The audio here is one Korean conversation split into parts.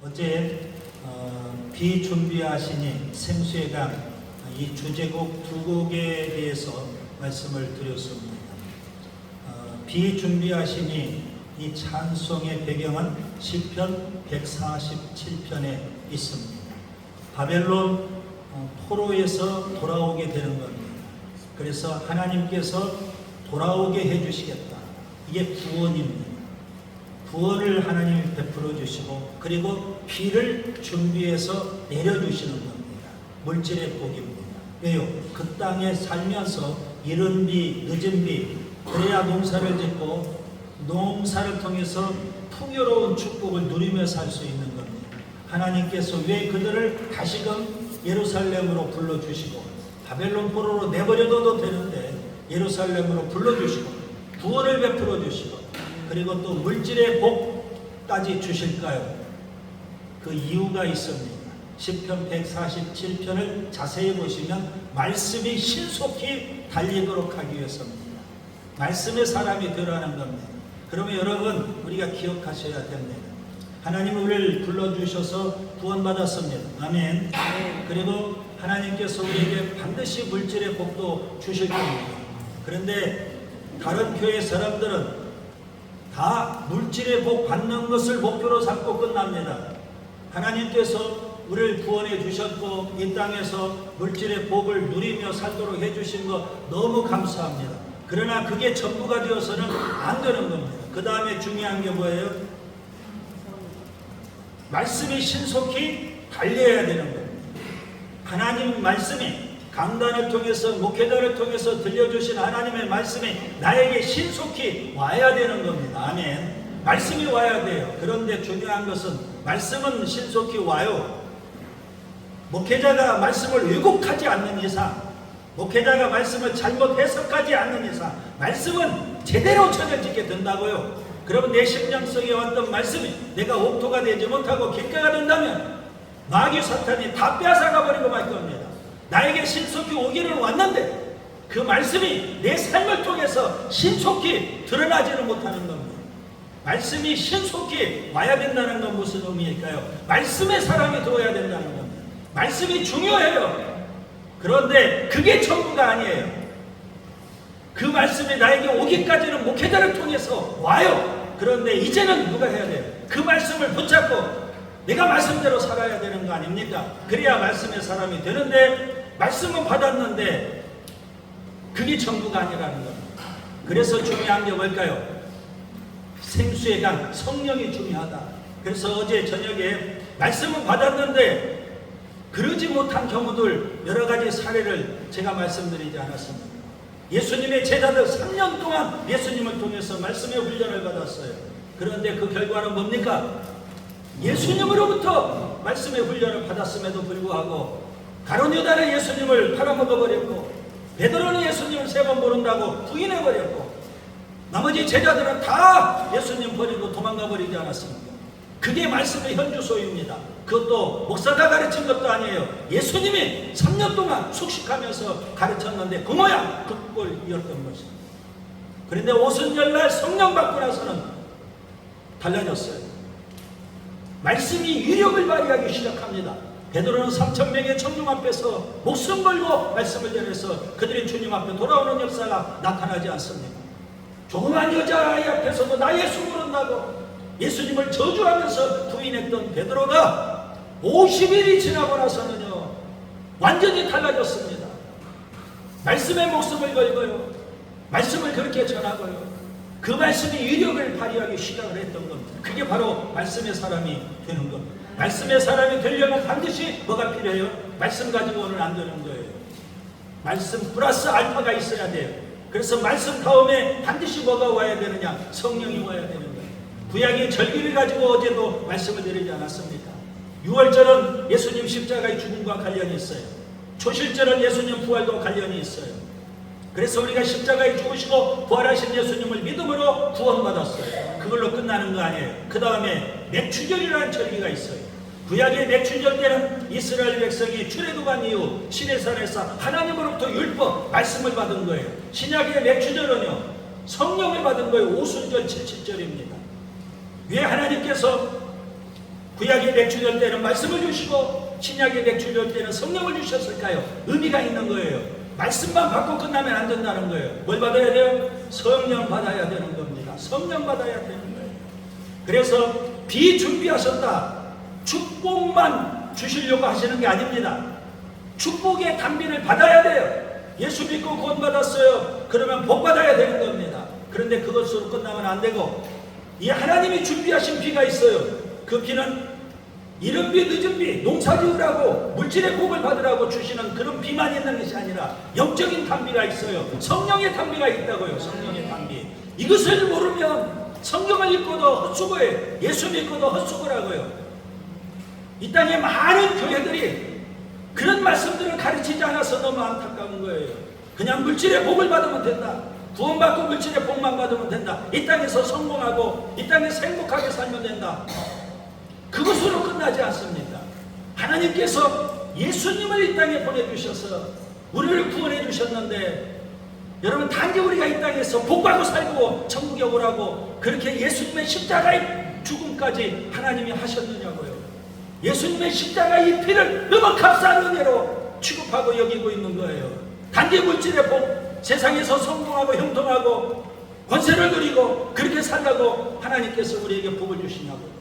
어제 비준비하시니 생수의 강 이 주제곡 두 곡에 대해서 말씀을 드렸습니다. 비준비하시니 이 찬송의 배경은 시편 147편에 있습니다. 바벨론 포로에서 돌아오게 되는 겁니다. 그래서 하나님께서 돌아오게 해주시겠다. 이게 구원입니다. 구원을 하나님이 베풀어 주시고 그리고 비를 준비해서 내려주시는 겁니다. 물질의 복입니다. 왜요? 그 땅에 살면서 이른 비, 늦은 비, 그래야 농사를 짓고 농사를 통해서 풍요로운 축복을 누리며 살 수 있는 겁니다. 하나님께서 왜 그들을 다시금 예루살렘으로 불러주시고 바벨론 포로로 내버려둬도 되는데 예루살렘으로 불러주시고 구원을 베풀어 주시고 그리고 또 물질의 복까지 주실까요? 그 이유가 있습니다. 시편 147편을 자세히 보시면 말씀이 신속히 달리도록 하기 위해서입니다. 말씀의 사람이 되라는 겁니다. 그러면 여러분 우리가 기억하셔야 됩니다. 하나님은 우리를 불러주셔서 구원받았습니다. 아멘. 그리고 하나님께서 우리에게 반드시 물질의 복도 주실 겁니다. 그런데 다른 교회 사람들은 다 물질의 복 받는 것을 목표로 삼고 끝납니다. 하나님께서 우리를 구원해 주셨고 이 땅에서 물질의 복을 누리며 살도록 해주신 것 너무 감사합니다. 그러나 그게 전부가 되어서는 안 되는 겁니다. 그 다음에 중요한 게 뭐예요? 말씀이 신속히 달려야 되는 겁니다. 하나님 말씀이 강단을 통해서 목회자를 통해서 들려주신 하나님의 말씀이 나에게 신속히 와야 되는 겁니다. 아멘. 말씀이 와야 돼요. 그런데 중요한 것은 말씀은 신속히 와요. 목회자가 말씀을 왜곡하지 않는 이상, 목회자가 말씀을 잘못 해석하지 않는 이상 말씀은 제대로 전해지게 된다고요. 그러면 내 심령 속에 왔던 말씀이 내가 옥토가 되지 못하고 길가가 된다면 마귀 사탄이 다 빼앗아가 버리고 말 겁니다. 나에게 신속히 오기는 왔는데 그 말씀이 내 삶을 통해서 신속히 드러나지는 못하는 겁니다. 말씀이 신속히 와야 된다는 건 무슨 의미일까요? 말씀의 사람이 되어야 된다는 겁니다. 말씀이 중요해요. 그런데 그게 전부가 아니에요. 그 말씀이 나에게 오기까지는 목회자를 통해서 와요. 그런데 이제는 누가 해야 돼요? 그 말씀을 붙잡고 내가 말씀대로 살아야 되는 거 아닙니까? 그래야 말씀의 사람이 되는데 말씀은 받았는데 그게 전부가 아니라는 겁니다. 그래서 중요한 게 뭘까요? 생수의 강, 성령이 중요하다. 그래서 어제 저녁에 말씀은 받았는데 그러지 못한 경우들 여러 가지 사례를 제가 말씀드리지 않았습니다. 예수님의 제자들 3년 동안 예수님을 통해서 말씀의 훈련을 받았어요. 그런데 그 결과는 뭡니까? 예수님으로부터 말씀의 훈련을 받았음에도 불구하고 가룟 유다는 예수님을 팔아먹어버렸고 베드로는 예수님을 3번 모른다고 부인해버렸고 나머지 제자들은 다 예수님 버리고 도망가버리지 않았습니까? 그게 말씀의 현주소입니다. 그것도 목사가 가르친 것도 아니에요. 예수님이 3년 동안 숙식하면서 가르쳤는데 그 모양 그 꼴 이었던 것입니다. 그런데 오순절날 성령 받고 나서는 달라졌어요. 말씀이 위력을 발휘하기 시작합니다. 베드로는 3,000명의 청중 앞에서 목숨 걸고 말씀을 전해서 그들이 주님 앞에 돌아오는 역사가 나타나지 않습니다. 조그만 여자아이 앞에서도 나 예수 모른다고 예수님을 저주하면서 부인했던 베드로가 50일이 지나고 나서는요 완전히 달라졌습니다. 말씀에 목숨을 걸고요 말씀을 그렇게 전하고요 그 말씀이 위력을 발휘하기 시작을 했던 겁니다. 그게 바로 말씀의 사람이 되는 겁니다. 말씀의 사람이 되려면 반드시 뭐가 필요해요? 말씀 가지고는 안 되는 거예요. 말씀 플러스 알파가 있어야 돼요. 그래서 말씀 다음에 반드시 뭐가 와야 되느냐? 성령이 와야 되는 거예요. 구약의 절기를 가지고 어제도 말씀을 드리지 않았습니까? 6월절은 예수님 십자가의 죽음과 관련이 있어요. 초실절은 예수님 부활과 관련이 있어요. 그래서 우리가 십자가에 죽으시고 부활하신 예수님을 믿음으로 구원받았어요. 그걸로 끝나는 거 아니에요. 그 다음에 맥추절이라는 절기가 있어요. 구약의 맥추절 때는 이스라엘 백성이 출애굽한 이후 시내산에서 하나님으로부터 율법, 말씀을 받은 거예요. 신약의 맥추절은요 성령을 받은 거예요. 오순절, 칠칠절입니다. 왜 하나님께서 구약이 맥주될 때는 말씀을 주시고 신약이 맥주될 때는 성령을 주셨을까요? 의미가 있는 거예요. 말씀만 받고 끝나면 안 된다는 거예요. 뭘 받아야 돼요? 성령 받아야 되는 겁니다. 성령 받아야 되는 거예요. 그래서 비준비하셨다. 축복만 주시려고 하시는 게 아닙니다. 축복의 단비를 받아야 돼요. 예수 믿고 구원받았어요. 그러면 복 받아야 되는 겁니다. 그런데 그것으로 끝나면 안 되고 이 하나님이 준비하신 비가 있어요. 그 비는 이른 비 늦은 비, 농사 지으라고 물질의 복을 받으라고 주시는 그런 비만 있는 것이 아니라 영적인 단비가 있어요. 성령의 단비가 있다고요. 성령의 단비. 이것을 모르면 성경을 읽고도 헛수고해요. 예수 믿고도 헛수고라고요. 이 땅에 많은 교회들이 그런 말씀들을 가르치지 않아서 너무 안타까운 거예요. 그냥 물질의 복을 받으면 된다. 구원받고 물질의 복만 받으면 된다. 이 땅에서 성공하고 이 땅에서 행복하게 살면 된다. 그것으로 끝나지 않습니다. 하나님께서 예수님을 이 땅에 보내주셔서 우리를 구원해 주셨는데 여러분 단지 우리가 이 땅에서 복받고 살고 천국에 오라고 그렇게 예수님의 십자가의 죽음까지 하나님이 하셨느냐고요. 예수님의 십자가의 피를 너무 값싼 은혜로 취급하고 여기고 있는 거예요. 단지 물질의 복, 세상에서 성공하고 형통하고 권세를 누리고 그렇게 살라고 하나님께서 우리에게 복을 주시냐고요.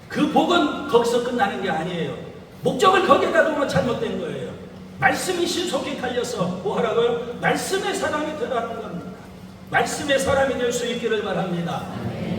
그 복은 거기서 끝나는 게 아니에요. 목적을 거기에다 두면 잘못된 거예요. 말씀이 신속히 달려서 뭐 하라고요? 말씀의 사람이 되라는 겁니다. 말씀의 사람이 될 수 있기를 바랍니다.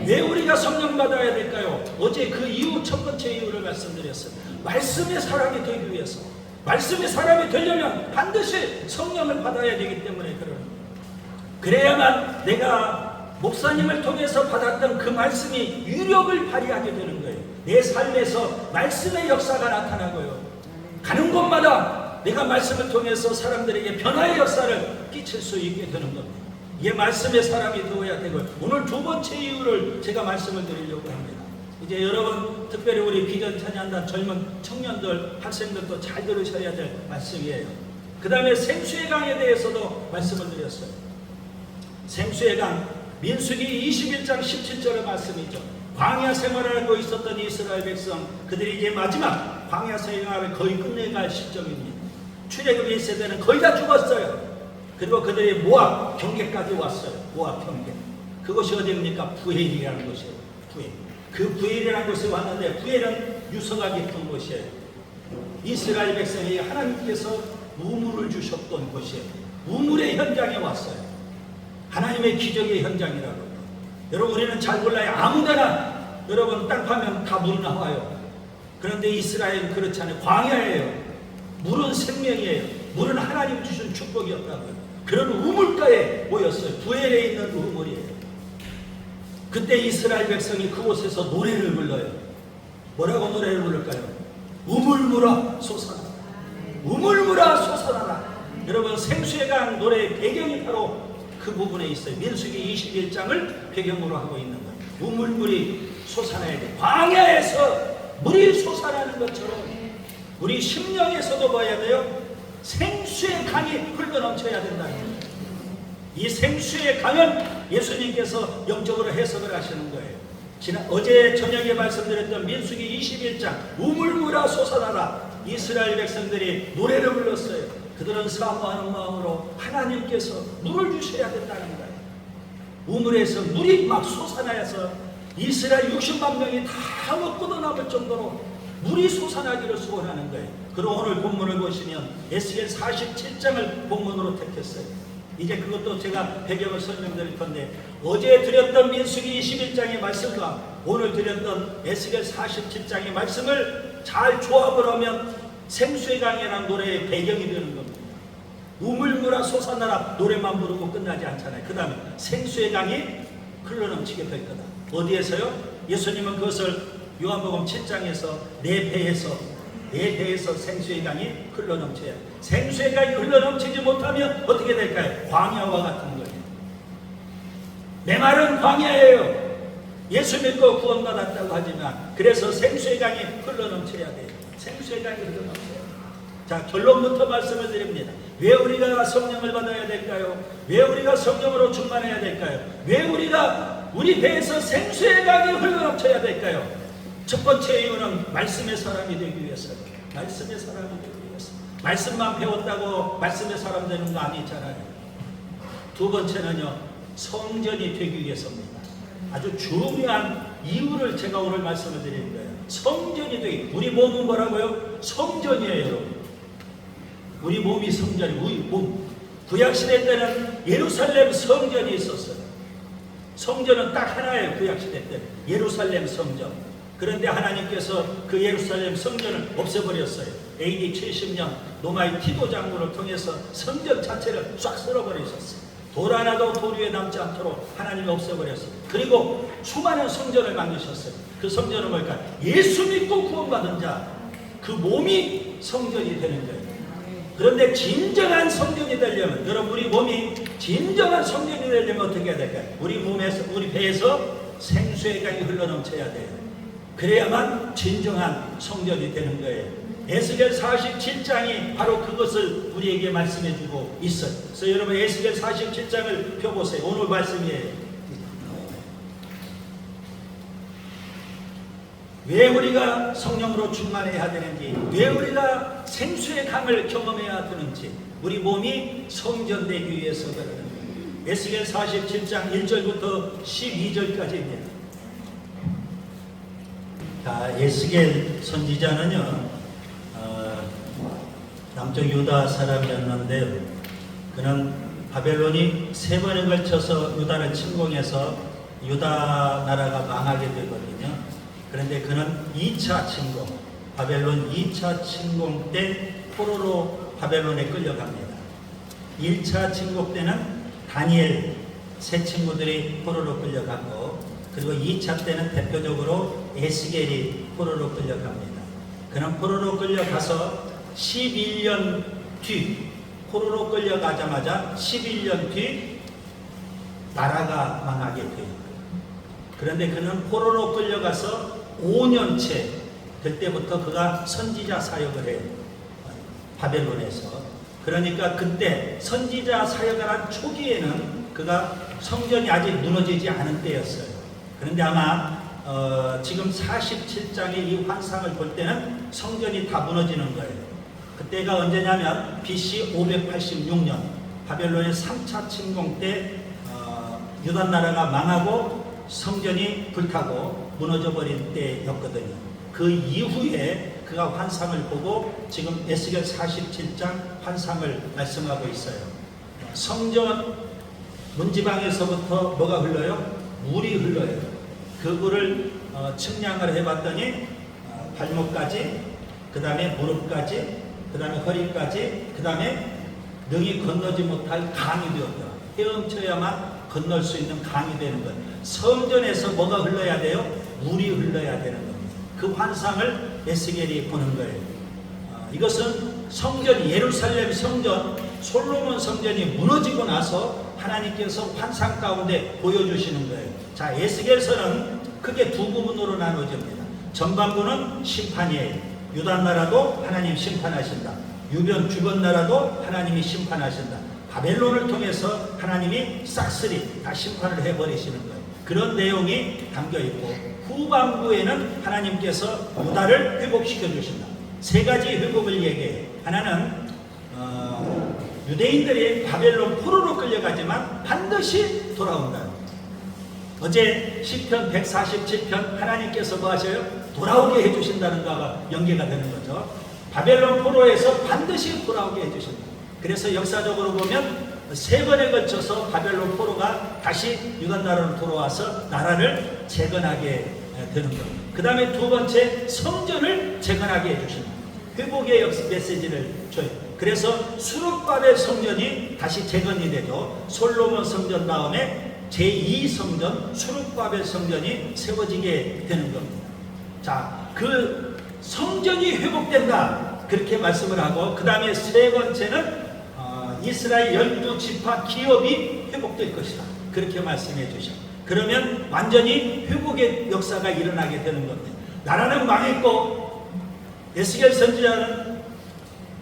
왜 우리가 성령 받아야 될까요? 어제 그 이유, 첫 번째 이유를 말씀드렸어요. 말씀의 사람이 되기 위해서. 말씀의 사람이 되려면 반드시 성령을 받아야 되기 때문에 그러는 거예요. 그래야만 내가 목사님을 통해서 받았던 그 말씀이 유력을 발휘하게 되는 거예요. 내 삶에서 말씀의 역사가 나타나고요. 가는 곳마다 내가 말씀을 통해서 사람들에게 변화의 역사를 끼칠 수 있게 되는 겁니다. 이게 말씀의 사람이 되어야 되고요. 오늘 두 번째 이유를 제가 말씀을 드리려고 합니다. 이제 여러분, 특별히 우리 비전 찬양단 젊은 청년들, 학생들도 잘 들으셔야 될 말씀이에요. 그 다음에 생수의 강에 대해서도 말씀을 드렸어요. 생수의 강, 민수기 21장 17절의 말씀이죠. 광야 생활을 하고 있었던 이스라엘 백성, 그들이 이제 마지막 광야 생활을 거의 끝내갈 시점입니다. 출애굽 1세대는 거의 다 죽었어요. 그리고 그들이 모압 경계까지 왔어요. 모압 경계. 그것이 어디입니까? 부엘이라는 곳이에요. 부엘. 그 부엘이라는 곳에 왔는데 부엘은 유서가 깊은 곳이에요. 이스라엘 백성이 하나님께서 우물을 주셨던 곳이에요. 우물의 현장에 왔어요. 하나님의 기적의 현장이라고. 여러분, 우리는 잘 몰라요. 아무데나 여러분 땅 파면 다 물이 나와요. 그런데 이스라엘은 그렇지 않아요. 광야예요. 물은 생명이에요. 물은 하나님 주신 축복이었다고요. 그런 우물가에 모였어요. 부엘에 있는 우물이에요. 그때 이스라엘 백성이 그곳에서 노래를 불러요. 뭐라고 노래를 부를까요? 우물물아 솟아나라. 우물물아 솟아나라. 여러분, 생수의 강 노래의 배경이 바로 그 부분에 있어요. 민수기 21장을 배경으로 하고 있는 거예요. 우물물이 솟아나야 돼. 광야에서 물이 솟아나는 것처럼 우리 심령에서도 봐야 돼요. 생수의 강이 흘러넘쳐야 된다는 거예요. 이 생수의 강은 예수님께서 영적으로 해석을 하시는 거예요. 어제 저녁에 말씀드렸던 민수기 21장 우물물아 솟아나라. 이스라엘 백성들이 노래를 불렀어요. 그들은 사모하는 마음으로 하나님께서 물을 주셔야 된다는 거예요. 우물에서 물이 막 솟아나서 이스라엘 60만 명이 다 먹고도 남을 정도로 물이 솟아나기를 소원하는 거예요. 그리고 오늘 본문을 보시면 에스겔 47장을 본문으로 택했어요. 이제 그것도 제가 배경을 설명드릴 건데, 어제 드렸던 민수기 21장의 말씀과 오늘 드렸던 에스겔 47장의 말씀을 잘 조합을 하면 생수의 강이라는 노래의 배경이 되는 겁니다. 우물물아 솟아나라 노래만 부르고 끝나지 않잖아요. 그 다음에 생수의 강이 흘러넘치게 될 거다. 어디에서요? 예수님은 그것을 요한복음 7장에서 내 배에서 생수의 강이 흘러넘쳐야. 생수의 강이 흘러넘치지 못하면 어떻게 될까요? 광야와 같은 거예요. 내 말은 광야예요. 예수 믿고 구원받았다고 하지만, 그래서 생수의 강이 흘러넘쳐야 돼요. 생수의 강이 흘러넘쳐야 돼요. 자, 결론부터 말씀을 드립니다. 왜 우리가 성령을 받아야 될까요? 왜 우리가 성령으로 충만해야 될까요? 왜 우리 배에서 생수의 강이 흘러넘쳐야 될까요? 첫 번째 이유는 말씀의 사람이 되기 위해서. 말씀의 사람이 되기 위해서. 말씀만 배웠다고 말씀의 사람 되는 거 아니잖아요. 두 번째는요, 성전이 되기 위해서입니다. 아주 중요한 이유를 제가 오늘 말씀을 드리는 거예요. 성전이 되기. 우리 몸은 뭐라고요? 성전이에요, 여러분. 우리 몸이 성전이, 우리 몸. 구약시대 때는 예루살렘 성전이 있었어요. 성전은 딱 하나예요, 구약시대 때. 예루살렘 성전. 그런데 하나님께서 그 예루살렘 성전을 없애버렸어요. AD 70년 노마의 티도 장군을 통해서 성전 자체를 싹 쓸어버리셨어요. 돌 하나도 돌 위에 남지 않도록 하나님이 없애버렸어요. 그리고 수많은 성전을 만드셨어요. 그 성전은 뭘까? 예수 믿고 구원받은 자, 그 몸이 성전이 되는 거예요. 그런데 진정한 성전이 되려면, 여러분, 우리 몸이 진정한 성전이 되려면 어떻게 해야 될까요? 우리 몸에서, 우리 배에서 생수의 강이 흘러넘쳐야 돼요. 그래야만 진정한 성전이 되는 거예요. 에스겔 47장이 바로 그것을 우리에게 말씀해주고 있어요. 그래서 여러분, 에스겔 47장을 펴보세요. 오늘 말씀이에요. 왜 우리가 성령으로 충만해야 되는지, 왜 우리가 생수의 강을 경험해야 되는지, 우리 몸이 성전되기 위해서 그러는 거예요. 에스겔 47장 1절부터 12절까지입니다. 자, 에스겔 선지자는요, 남쪽 유다 사람이었는데, 그는 바벨론이 3번에 걸쳐서 유다를 침공해서 유다 나라가 망하게 되거든요. 그런데 그는 2차 침공, 바벨론 2차 침공 때 포로로 바벨론에 끌려갑니다. 1차 침공 때는 다니엘 세 친구들이 포로로 끌려가고, 그리고 2차 때는 대표적으로 에스겔이 포로로 끌려갑니다. 그는 포로로 끌려가서 11년 뒤, 포로로 끌려가자마자 11년 뒤 나라가 망하게 돼요. 그런데 그는 포로로 끌려가서 5년째 될 때부터 그가 선지자 사역을 해요. 바벨론에서. 그러니까 그때 선지자 사역을 한 초기에는 그가 성전이 아직 무너지지 않은 때였어요. 그런데 아마 지금 47장의 이 환상을 볼 때는 성전이 다 무너지는 거예요. 그때가 언제냐면 BC 586년 바벨론의 3차 침공 때 유다 나라가 망하고 성전이 불타고 무너져버린 때였거든요. 그 이후에 그가 환상을 보고 지금 에스겔 47장 환상을 말씀하고 있어요. 성전 문지방에서부터 뭐가 흘러요? 물이 흘러요. 그 물을 측량을 해봤더니 발목까지, 그 다음에 무릎까지, 그 다음에 허리까지, 그 다음에 능히 건너지 못할 강이 되었다. 헤엄쳐야만 건널 수 있는 강이 되는 것. 성전에서 뭐가 흘러야 돼요? 물이 흘러야 되는 겁니다. 그 환상을 에스겔이 보는 거예요. 이것은 성전, 예루살렘 성전, 솔로몬 성전이 무너지고 나서 하나님께서 환상 가운데 보여주시는 거예요. 자, 에스겔서는 크게 두 부분으로 나눠집니다. 전반부는 심판이에요. 유다 나라도 하나님 심판하신다. 유변 주변 나라도 하나님이 심판하신다. 바벨론을 통해서 하나님이 싹쓸이 다 심판을 해버리시는 거예요. 그런 내용이 담겨있고, 후반부에는 하나님께서 유다를 회복시켜 주신다. 세 가지 회복을 얘기해요. 하나는 유대인들이 바벨론 포로로 끌려가지만 반드시 돌아온다. 어제 시편 147편 하나님께서 뭐 하셔요? 돌아오게 해주신다는 거가 연계가 되는 거죠. 바벨론 포로에서 반드시 돌아오게 해주신다. 그래서 역사적으로 보면 3번에 걸쳐서 바벨론 포로가 다시 유다 나라로 돌아와서 나라를 재건하게 되는 겁니다. 그 다음에 두 번째, 성전을 재건하게 해주신다. 회복의 메시지를 줘요. 그래서 수룹바벨 성전이 다시 재건이 되죠. 솔로몬 성전 다음에 제2성전 수룹바벨 성전이 세워지게 되는 겁니다. 자, 그 성전이 회복된다, 그렇게 말씀을 하고, 그 다음에 세 번째는 이스라엘 12지파 기업이 회복될 것이다, 그렇게 말씀해 주셔. 그러면 완전히 회복의 역사가 일어나게 되는 겁니다. 나라는 망했고, 에스겔 선지자는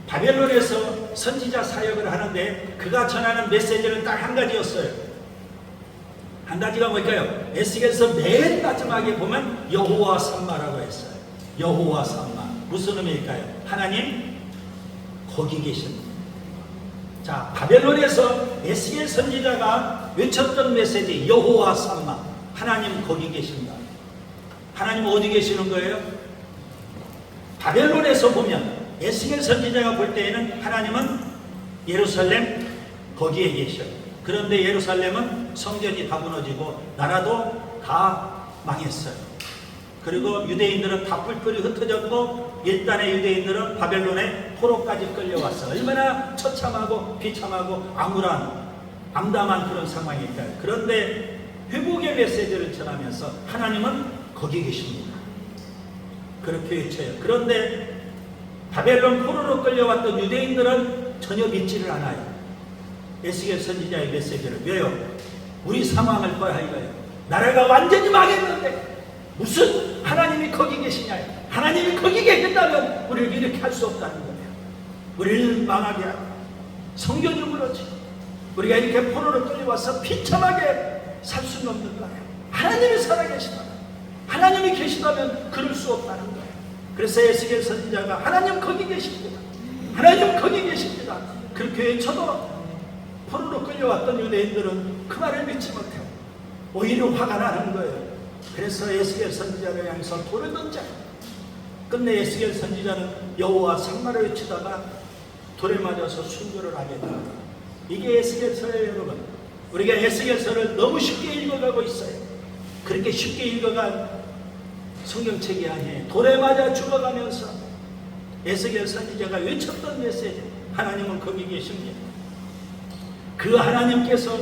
바벨론에서 선지자 사역을 하는데 그가 전하는 메시지는 딱 한 가지였어요. 한 가지가 뭘까요? 에스겔서 맨 마지막에 보면 여호와 삼마라고 했어요. 여호와 삼마. 무슨 의미일까요? 하나님 거기 계십니다. 자, 바벨론에서 에스겔 선지자가 외쳤던 메시지 여호와 삼마. 하나님 거기 계신다. 하나님 어디 계시는 거예요? 바벨론에서 보면 에스겔 선지자가 볼 때에는 하나님은 예루살렘 거기에 계셔요. 그런데 예루살렘은 성전이 다 무너지고 나라도 다 망했어요. 그리고 유대인들은 다 뿔뿔이 흩어졌고 일단의 유대인들은 바벨론에 포로까지 끌려왔어요. 얼마나 처참하고 비참하고 암담한 그런 상황일까요? 그런데 회복의 메시지를 전하면서 하나님은 거기 계십니다. 그렇게 외쳐요. 그런데 바벨론 포로로 끌려왔던 유대인들은 전혀 믿지를 않아요. 에스겔 선지자의 메시지를. 왜요? 우리 상황을 보아하여요. 나라가 완전히 망했는데 무슨 하나님이 거기 계시냐? 하나님이 거기 계신다면 우리를 이렇게 할 수 없다는 거예요. 우리를 망하게 하고 성전이 무너지고 우리가 이렇게 포로로 끌려와서 비참하게 살 수는 없는 거예요. 하나님이 살아계시다면, 하나님이 계시다면 그럴 수 없다는 거예요. 그래서 에스겔 선지자가 하나님 거기 계십니다. 하나님 거기 계십니다. 그렇게 외쳐도 포로로 끌려왔던 유대인들은 그 말을 믿지 못해요. 오히려 화가 나는 거예요. 그래서 에스겔 선지자를 향해서 돌을 던져. 끝내 에스겔 선지자는 여호와 삼마를 외치다가 돌에 맞아서 순교를 하게 됩니다. 이게 에스겔서예요, 여러분. 우리가 에스겔서를 너무 쉽게 읽어가고 있어요. 그렇게 쉽게 읽어간 성경책이 아니에요. 돌에 맞아 죽어가면서 에스겔 선지자가 외쳤던 메시지, 하나님은 거기 계십니다. 그 하나님께서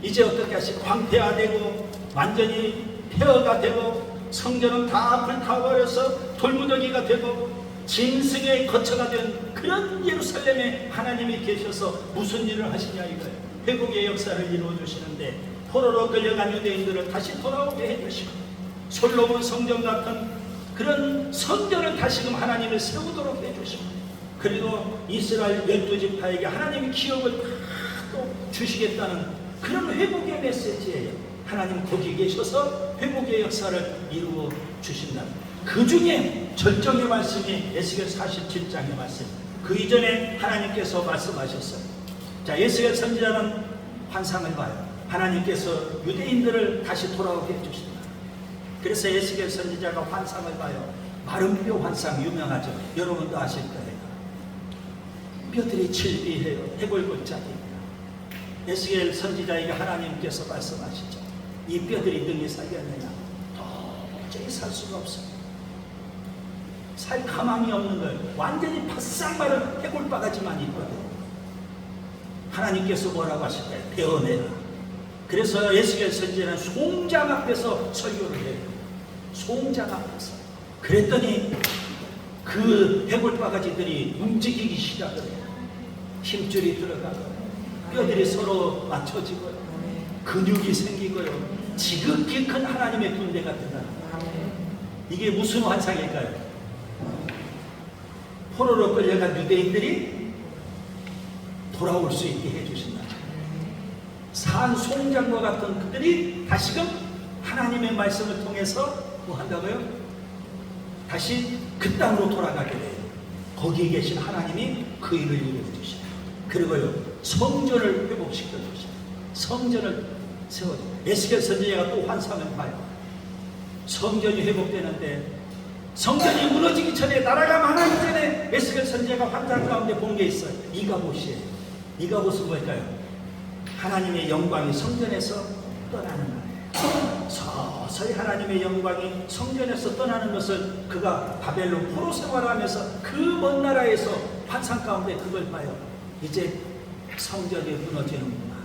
이제 어떻게 하시고 황폐화되고 완전히 폐허가 되고 성전은 다 불타버려서 돌무더기가 되고 짐승의 거처가 된 그런 예루살렘에 하나님이 계셔서 무슨 일을 하시냐 이거예요. 회복의 역사를 이루어 주시는데 포로로 끌려간 유대인들을 다시 돌아오게 해주시고 솔로몬 성전 같은 그런 성전을 다시금 하나님을 세우도록 해주시고 그리고 이스라엘 12지파에게 하나님이 기업을 또 주시겠다는 그런 회복의 메시지예요. 하나님 거기 계셔서 회복의 역사를 이루어 주신다. 그 중에 절정의 말씀이 에스겔 47장의 말씀. 그 이전에 하나님께서 말씀하셨어요. 자, 에스겔 선지자는 환상을 봐요. 하나님께서 유대인들을 다시 돌아오게 해주신다. 그래서 에스겔 선지자가 환상을 봐요. 마른 뼈 환상 유명하죠. 여러분도 아실 거예요. 뼈들이 질비해요. 해골골짜기입니다. 에스겔 선지자에게 하나님께서 말씀하시죠. 이 뼈들이 능히 살겠느냐? 도저히 살 수가 없어요. 살 가망이 없는 거예요. 완전히 바싹 마른 해골바가지만 있거든요. 하나님께서 뭐라고 하실까요? 베어내라. 그래서 에스겔 선지자는 송장 앞에서 설교를 해요. 송장 앞에서. 그랬더니 그 해골바가지들이 움직이기 시작을 해요. 힘줄이 들어가고 뼈들이 서로 맞춰지고요. 근육이 생기고요. 지극히 큰 하나님의 군대가 된다. 이게 무슨 환상일까요? 포로로 끌려간 유대인들이 돌아올 수 있게 해주신다. 산 송장과 같은 그들이 다시금 하나님의 말씀을 통해서 뭐 한다고요? 다시 그 땅으로 돌아가게 돼요. 거기에 계신 하나님이 그 일을 이루어 주시다. 그리고요, 성전을 회복시켜 주시다. 성전을 세워줘. 에스겔 선지자가 또 환상을 봐요. 성전이 회복되는데 성전이 무너지기 전에, 나라가 망하기 전에 에스겔 선지자가 환상 가운데 본 게 있어요. 이가봇이에요. 이가봇은 뭘까요? 하나님의 영광이 성전에서 떠나는 거예요. 서서히 하나님의 영광이 성전에서 떠나는 것을 그가 바벨론 포로 생활하면서 그 먼 나라에서 환상 가운데 그걸 봐요. 이제 성전이 무너지는구나.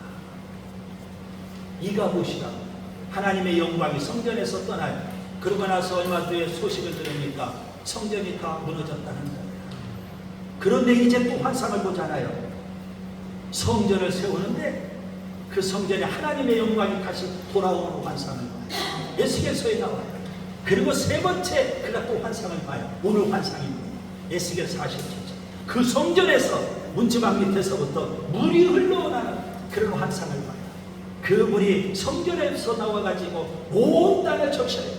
이가봇이라고. 하나님의 영광이 성전에서 떠나요. 그러고 나서 얼마 뒤에 소식을 들으니까 성전이 다 무너졌다는 거예요. 그런데 이제 또 환상을 보잖아요. 성전을 세우는데 그 성전에 하나님의 영광이 다시 돌아오는 환상을 봐요. 에스겔서에 나와요. 그리고 세 번째 그가 또 환상을 봐요. 오늘 환상입니다. 에스겔 47장. 그 성전에서 문지방 밑에서부터 물이 흘러나는 그런 환상을 봐요. 그 물이 성전에서 나와가지고 온 땅을 적셔요.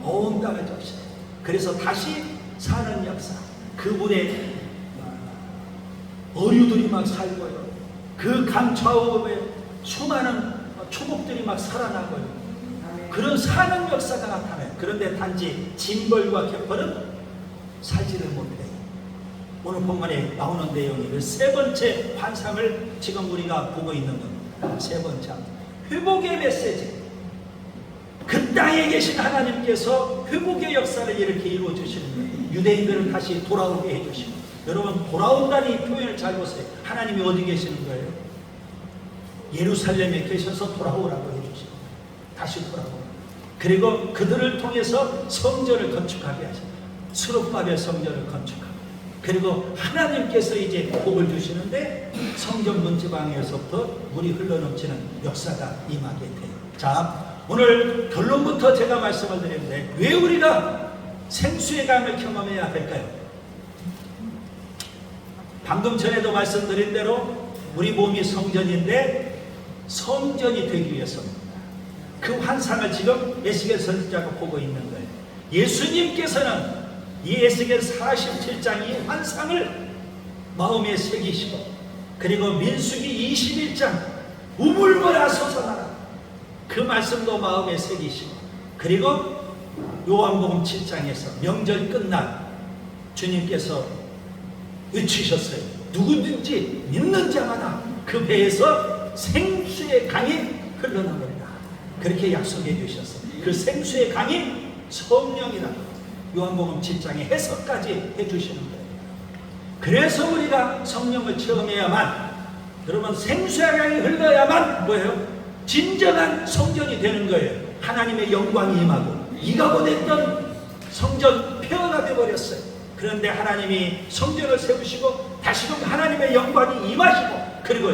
온 땅을 적셔요. 그래서 다시 사는 역사. 그 물에 어류들이 막 살고요. 그 강 좌우에 수많은 초목들이 막 살아나고요. 그런 사는 역사가 나타나요. 그런데 단지 징벌과 갯벌은 살지를 못해요. 오늘 본문에 나오는 내용이 세 번째 환상을 지금 우리가 보고 있는 겁니다. 세 번째 회복의 메시지. 그 땅에 계신 하나님께서 회복의 역사를 이렇게 이루어 주시는 거예요. 유대인들을 다시 돌아오게 해주시고, 여러분 돌아온다는 이 표현을 잘 보세요. 하나님이 어디 계시는 거예요? 예루살렘에 계셔서 돌아오라고 해주시고, 다시 돌아오라. 그리고 그들을 통해서 성전을 건축하게 하시고, 스룹바벨 성전을 건축하고, 그리고 하나님께서 이제 복을 주시는데 성전 문지방에서부터 물이 흘러넘치는 역사가 임하게 돼요. 자, 오늘 결론부터 제가 말씀을 드리는데, 왜 우리가 생수의 강을 경험해야 될까요? 방금 전에도 말씀드린 대로 우리 몸이 성전인데 성전이 되기 위해서입니다. 그 환상을 지금 에스겔 선지자가 보고 있는 거예요. 예수님께서는 이 에스겔 47장 이 환상을 마음에 새기시고, 그리고 민수기 21장 우물보라 솟아나라 그 말씀도 마음에 새기시고, 그리고 요한복음 7장에서 명절 끝날 주님께서 외치셨어요. 누구든지 믿는 자마다 그 배에서 생수의 강이 흘러나오리라. 그렇게 약속해 주셨어요. 그 생수의 강이 성령이라 요한복음 7장의 해석까지 해주시는 거예요. 그래서 우리가 성령을 체험해야만, 여러분 생수의 강이 흘러야만 뭐예요? 진정한 성전이 되는 거예요. 하나님의 영광이 임하고, 이가고됐던 성전 폐허가 되어버렸어요. 그런데 하나님이 성전을 세우시고 다시금 하나님의 영광이 임하시고, 그리고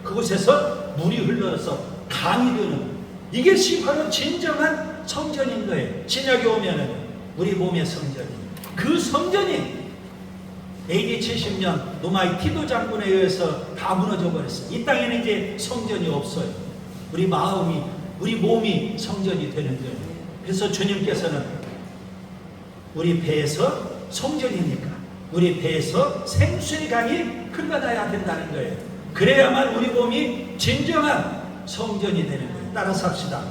그곳에서 물이 흘러서 강이 되는, 이것이 바로 진정한 성전인 거예요. 신약에 오면은 우리 몸의 성전이, 그 성전이 AD 70년 노마이 티도 장군에 의해서 다 무너져 버렸어요. 이 땅에는 이제 성전이 없어요. 우리 마음이, 우리 몸이 성전이 되는 거예요. 그래서 주님께서는 우리 배에서, 성전이니까 우리 배에서 생수의 강이 흘러나야 된다는 거예요. 그래야만 우리 몸이 진정한 성전이 되는 거예요. 따라서 합시다.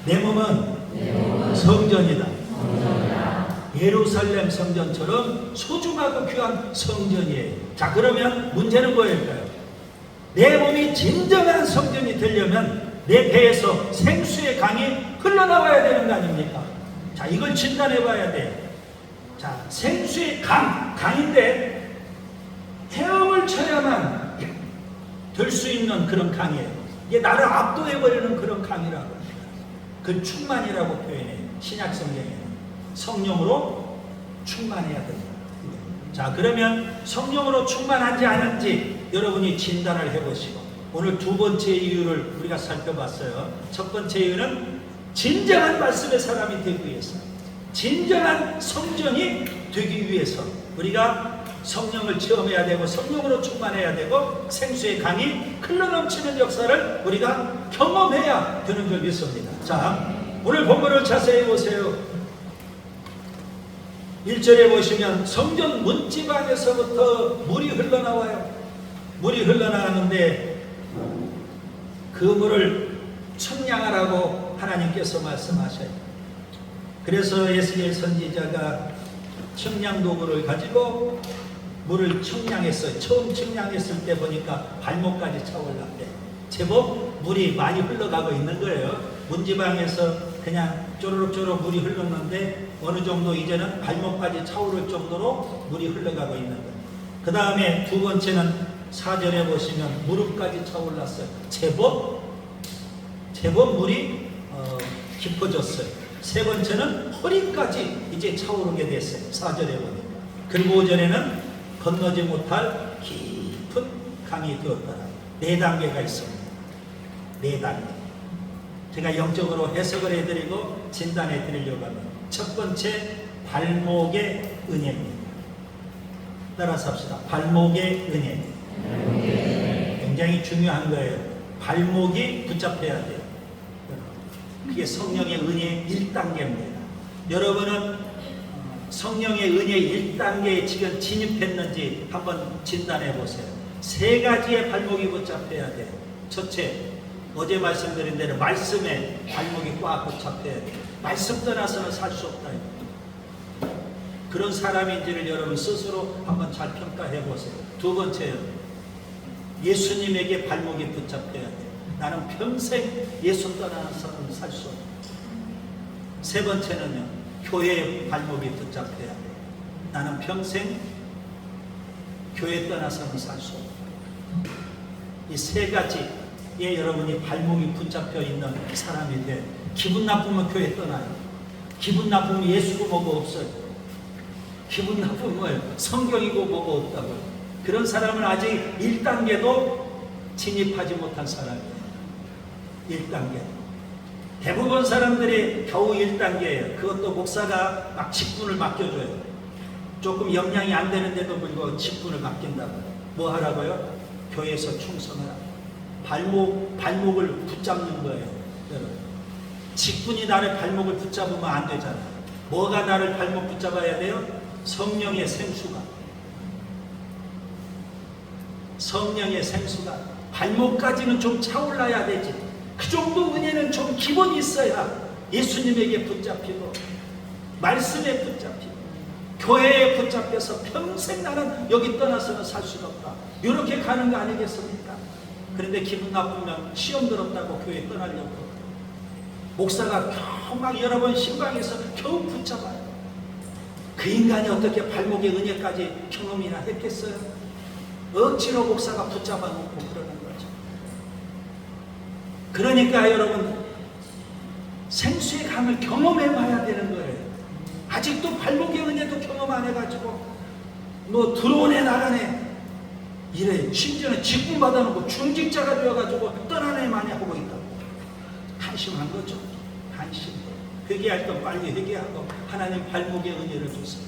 내 몸은 성전이다. 예루살렘 성전처럼 소중하고 귀한 성전이에요. 자, 그러면 문제는 뭐일까요? 내 몸이 진정한 성전이 되려면 내 배에서 생수의 강이 흘러나와야 되는 거 아닙니까? 자, 이걸 진단해 봐야 돼요. 자, 생수의 강인데 헤엄을 쳐야만 될 수 있는 그런 강이에요. 이게 나를 압도해버리는 그런 강이라고 합니다. 그 충만이라고 표현해요. 신약 성경에는 성령으로 충만해야 됩니다. 자, 그러면 성령으로 충만한지 아닌지 여러분이 진단을 해보시고, 오늘 두 번째 이유를 우리가 살펴봤어요. 첫 번째 이유는 진정한 말씀의 사람이 되기 위해서, 진정한 성전이 되기 위해서 우리가 성령을 체험해야 되고, 성령으로 충만해야 되고, 생수의 강이 흘러넘치는 역사를 우리가 경험해야 되는 줄 믿습니다. 자, 오늘 본문을 자세히 보세요. 1절에 보시면 성전 문지방에서부터 물이 흘러나와요. 물이 흘러나가는데 그 물을 청량하라고 하나님께서 말씀하셔요. 그래서 에스겔 선지자가 청량 도구를 가지고 물을 청량했어요. 처음 청량했을 때 보니까 발목까지 차올랐대. 제법 물이 많이 흘러가고 있는 거예요. 문지방에서 그냥 쪼르륵쪼르륵 물이 흘렀는데 어느 정도 이제는 발목까지 차오를 정도로 물이 흘러가고 있는 거예요. 그 다음에 두 번째는 4절에 보시면 무릎까지 차올랐어요. 제법 물이 깊어졌어요. 세 번째는 허리까지 이제 차오르게 됐어요. 4절에 보면. 그리고 5절에는 건너지 못할 깊은 강이 되었더라. 4단계가 있습니다. 4단계. 제가 영적으로 해석을 해드리고 진단해 드리려고 합니다. 첫 번째, 발목의 은혜입니다. 따라서 합시다. 발목의 은혜. 굉장히 중요한 거예요. 발목이 붙잡혀야 돼요. 그게 성령의 은혜 1단계입니다. 여러분은 성령의 은혜 1단계에 지금 진입했는지 한번 진단해 보세요. 세 가지의 발목이 붙잡혀야 돼요. 첫째, 어제 말씀드린 대로 말씀에 발목이 꽉 붙잡혀야 돼요. 말씀 떠나서는 살 수 없다. 그런 사람인지를 여러분 스스로 한번 잘 평가해 보세요. 두 번째요, 예수님에게 발목이 붙잡혀야 돼요. 나는 평생 예수 떠나서는 살 수 없다. 세 번째는요, 교회의 발목이 붙잡혀야 돼요. 나는 평생 교회 떠나서는 살 수 없다. 이 세 가지에 여러분이 발목이 붙잡혀 있는 사람이 돼. 기분 나쁘면 교회 떠나요. 기분 나쁘면 예수고 뭐고 없어요. 기분 나쁘면 성경이고 뭐고 없다고요. 그런 사람은 아직 1단계도 진입하지 못한 사람이에요. 1단계. 대부분 사람들이 겨우 1단계예요. 그것도 목사가 막 직분을 맡겨줘요. 조금 역량이 안 되는데도 불구하고 직분을 맡긴다고요. 뭐 하라고요? 교회에서 충성하라. 발목을 붙잡는 거예요. 여러분. 직분이 나를 발목을 붙잡으면 안 되잖아요. 뭐가 나를 발목 붙잡아야 돼요? 성령의 생수가. 성령의 생수가 발목까지는 좀 차올라야 되지. 그 정도 은혜는 좀 기본이 있어야 예수님에게 붙잡히고 말씀에 붙잡히고 교회에 붙잡혀서 평생 나는 여기 떠나서는 살 수가 없다. 이렇게 가는 거 아니겠습니까? 그런데 기분 나쁘면 시험 들었다고 교회 떠나려고 목사가 겨우 막 여러 번 신방에서 겨우 붙잡아요. 그 인간이 어떻게 발목의 은혜까지 경험이나 했겠어요? 억지로 목사가 붙잡아 놓고 그러는 거죠. 그러니까 여러분 생수의 강을 경험해 봐야 되는 거예요. 아직도 발목의 은혜도 경험 안 해가지고 뭐 들어오네 나가네 이래. 심지어는 직분 받아놓고 중직자가 되어가지고 떠나네 많이 하고 있다고. 한심한 거죠. 한심. 회개할 건 빨리 회개하고 하나님 발목의 은혜를 주세요.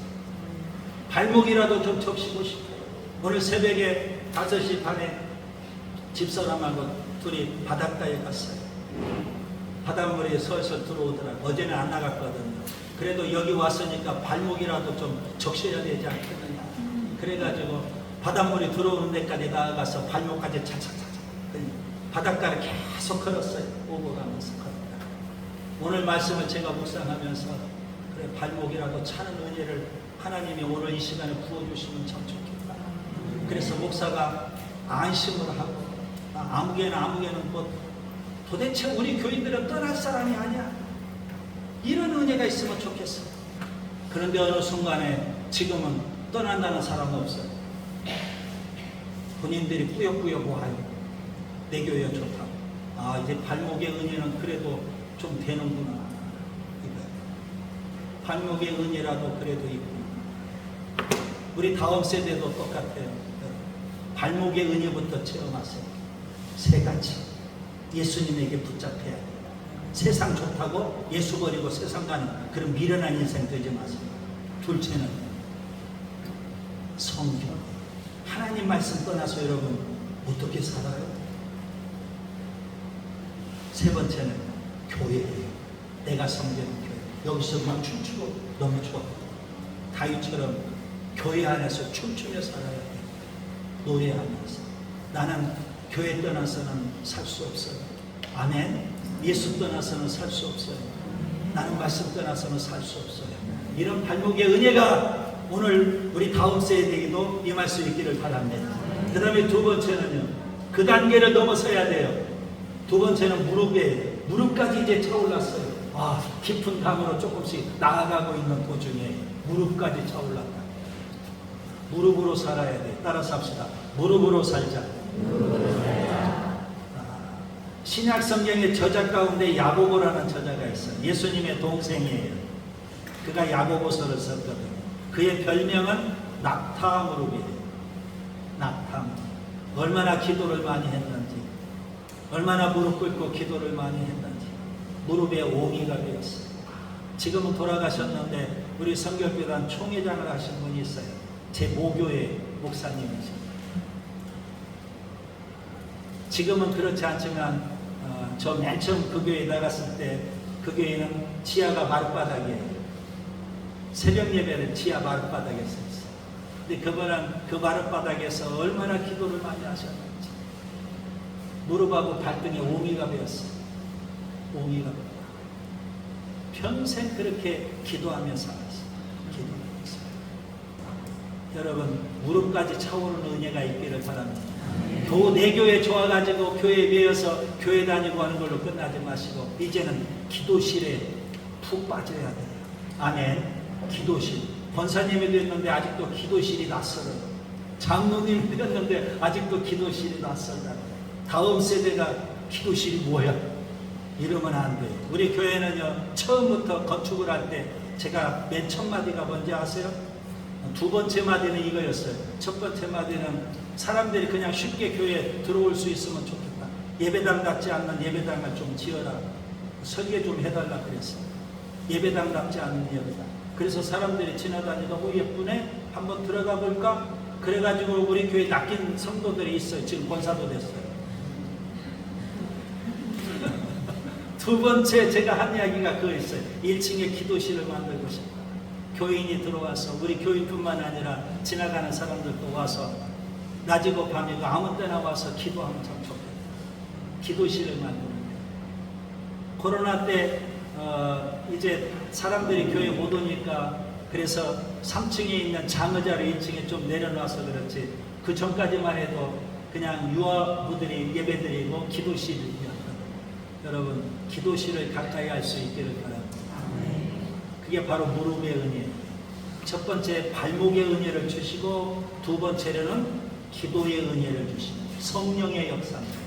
발목이라도 좀 적시고 싶어요. 오늘 새벽에 5시 반에 집사람하고 둘이 바닷가에 갔어요. 바닷물이 설설 들어오더라고요. 어제는 안 나갔거든요. 그래도 여기 왔으니까 발목이라도 좀 적셔야 되지 않겠느냐. 그래가지고 바닷물이 들어오는 데까지 나아가서 발목까지 차차차차 바닷가를 계속 걸었어요. 오고 가면서 걸었다. 오늘 말씀을 제가 묵상하면서 그래 발목이라도 차는 은혜를 하나님이 오늘 이 시간에 부어주시면 참 좋겠다. 그래서 목사가 안심을 하고 아무개는 뭐 도대체 우리 교인들은 떠날 사람이 아니야. 이런 은혜가 있으면 좋겠어. 그런데 어느 순간에 지금은 떠난다는 사람은 없어요. 본인들이 꾸역꾸역 와요. 내 교회가 좋다고. 아 이제 발목의 은혜는 그래도 좀 되는구나. 발목의 은혜라도 그래도 있구나. 우리 다음 세대도 똑같아요. 발목의 은혜부터 체험하세요. 세 가지. 예수님에게 붙잡혀야 돼요. 세상 좋다고 예수 버리고 세상 가는 그런 미련한 인생 되지 마세요. 둘째는 성경. 하나님 말씀 떠나서 여러분 어떻게 살아요? 세 번째는 교회예요. 내가 섬기는 교회. 여기서 막 춤추고 너무 좋아. 다윗처럼 교회 안에서 춤추며 살아야 돼. 노래하면서. 나는 교회 떠나서는 살 수 없어요. 아멘. 예수 떠나서는 살 수 없어요. 나는 말씀 떠나서는 살 수 없어요. 이런 발목의 은혜가 오늘 우리 다음 세대에게도 임할 수 있기를 바랍니다. 그 다음에 두 번째는요. 그 단계를 넘어서야 돼요. 두 번째는 무릎까지 이제 차올랐어요. 아, 깊은 강으로 조금씩 나아가고 있는 도중에 무릎까지 차올랐다. 무릎으로 살아야 돼. 따라서 합시다. 무릎으로 살자. 신약 성경의 저자 가운데 야고보라는 저자가 있어요. 예수님의 동생이에요. 그가 야고보서를 썼거든요. 그의 별명은 낙타 무릎이에요. 낙타 무릎. 얼마나 기도를 많이 했는지, 얼마나 무릎 꿇고 기도를 많이 했는지 무릎에 오기가 되었어요. 지금은 돌아가셨는데 우리 성결교단 총회장을 하신 분이 있어요. 제 모교의 목사님이죠. 지금은 그렇지 않지만 저 맨 처음 그 교회에 나갔을 때 그 교회는 지하가 마룻바닥이에요. 새벽 예배를 지하 마룻바닥에서 했어요. 근데 그분은 그 마룻바닥에서 얼마나 기도를 많이 하셨는지 무릎하고 발등에 옹이가 배었어요. 옹이가 배었어요. 평생 그렇게 기도하며 살았어요. 기도하면서. 여러분 무릎까지 차오르는 은혜가 있기를 바랍니다. 또 내 교회 좋아가지고 교회에 매여서 교회 다니고 하는 걸로 끝나지 마시고 이제는 기도실에 푹 빠져야 돼요. 아멘. 기도실. 권사님이 됐는데 아직도 기도실이 낯설어요. 장로님이 됐는데 아직도 기도실이 낯설다. 다음 세대가 기도실이 뭐야? 이러면 안 돼요. 우리 교회는요 처음부터 건축을 할 때 제가 맨 첫 마디가 뭔지 아세요? 두 번째 마디는 이거였어요. 첫 번째 마디는 사람들이 그냥 쉽게 교회에 들어올 수 있으면 좋겠다. 예배당 같지 않는 예배당을 좀 지어라. 설계 좀 해달라 그랬어요. 예배당 같지 않는 예배당. 그래서 사람들이 지나다니다 예쁘네? 한번 들어가 볼까? 그래가지고 우리 교회에 낚인 성도들이 있어요. 지금 권사도 됐어요. 두 번째 제가 한 이야기가 그거였어요. 1층에 기도실을 만들고 싶다. 교인이 들어와서 우리 교인뿐만 아니라 지나가는 사람들도 와서 낮이고 밤이고 아무 때나 와서 기도하면 참 좋겠다. 기도실을 만드는 거예요. 코로나 때 이제 사람들이 교회 못 오니까 그래서 3층에 있는 장의자를 1층에 좀 내려놔서 그렇지 그 전까지만 해도 그냥 유아부들이 예배드리고 기도실이었거든요. 여러분 기도실을 가까이 할 수 있기를 바랍니다. 그게 바로 무릎의 은혜예요. 첫 번째 발목의 은혜를 주시고 두 번째로는 기도의 은혜를 주십니다. 성령의 역사입니다.